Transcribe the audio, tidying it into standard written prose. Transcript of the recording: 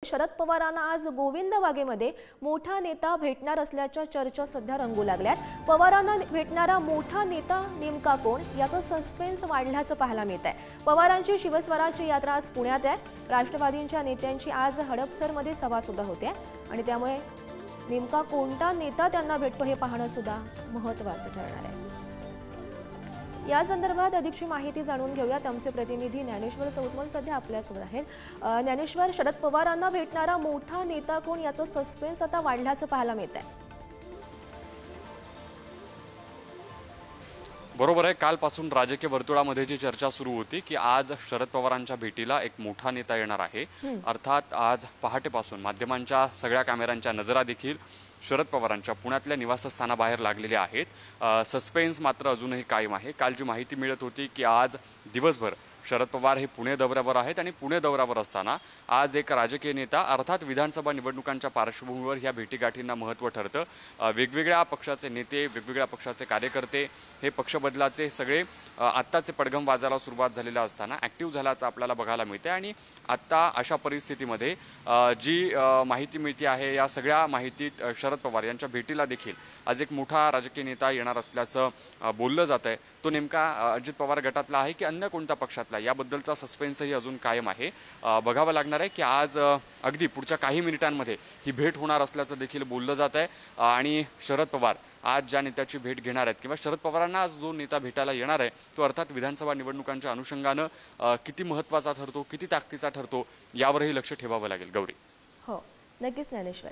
शरद पवारांना आज गोविंद बागेमध्ये मोठा नेता भेटणार असल्याच्या चर्चा सध्या रंगू लागल्यात। पवारांना भेटणारा मोठा नेता नेमका कोण याचा सस्पेन्स वाढल्याचं पाहायला मिळत आहे। पवारांची शिवस्वराज्य यात्रा आज पुण्यात आहे। राष्ट्रवादीच्या नेत्यांची आज हडपसरमध्ये सभा सुद्धा होते आणि त्यामुळे नेमका कोणता नेता त्यांना भेटतो हे पाहणं सुद्धा महत्त्वाचं ठरणार आहे। या संदर्भात अधिकची माहिती जाणून घेऊयात। आमचे प्रतिनिधी ज्ञानेश्वर चौतमल सध्या आपल्यासोबत आहेत। ज्ञानेश्वर, शरद पवारांना भेटणारा मोठा नेता कोण याचा सस्पेन्स आता वाढल्याचं पाहायला मिळत आहे। बरोबर आहे। कालपासून राजकीय वर्तुळामध्ये जी चर्चा सुरू होती की आज शरद पवारांच्या भेटीला एक मोठा नेता येणार आहे। अर्थात आज पहाटेपासून माध्यमांच्या सगळ्या कॅमेऱ्यांच्या नजरा देखील शरद पवारांच्या पुण्यातल्या निवासस्थानाबाहेर लागलेल्या आहेत। सस्पेन्स मात्र अजूनही कायम आहे। काल जी माहिती मिळत होती की आज दिवसभर शरद पवार हे पुणे दौऱ्यावर आहेत आणि पुणे दौऱ्यावर असताना आज एक राजकीय नेता अर्थात विधानसभा निवडणुकांच्या पार्श्वभूमीवर ह्या भेटीगाठींना महत्त्व ठरतं। वेगवेगळ्या पक्षाचे नेते, वेगवेगळ्या पक्षाचे कार्यकर्ते हे पक्ष बदलाचे सगळे आत्ताचे पडघम वाजायला सुरुवात झालेला असताना ॲक्टिव्ह झाल्याचं आपल्याला बघायला मिळते आणि आत्ता अशा परिस्थितीमध्ये जी माहिती मिळते आहे या सगळ्या माहितीत शरद पवार यांच्या भेटीला देखील आज एक मोठा राजकीय नेता येणार असल्याचं बोललं जात आहे। तो नेमका अजित पवार गटातला आहे की अन्य कोणत्या पक्षातला याबद्दलचा सस्पेन्सही अजून कायम आहे। बघावं लागणार आहे की आज अगदी पुढच्या काही मिनिटांमध्ये ही भेट होणार असल्याचं देखील बोललं जात आहे आणि शरद पवार आज ज्या नेत्याची भेट घेणार आहेत किंवा शरद पवारांना आज जो नेता भेटायला येणार आहे तो अर्थात विधानसभा निवडणुकांच्या अनुषंगानं किती महत्त्वाचा ठरतो, किती ताकदीचा ठरतो यावरही लक्ष ठेवावं लागेल। गौरी, हो नक्कीच ज्ञानेश्वर।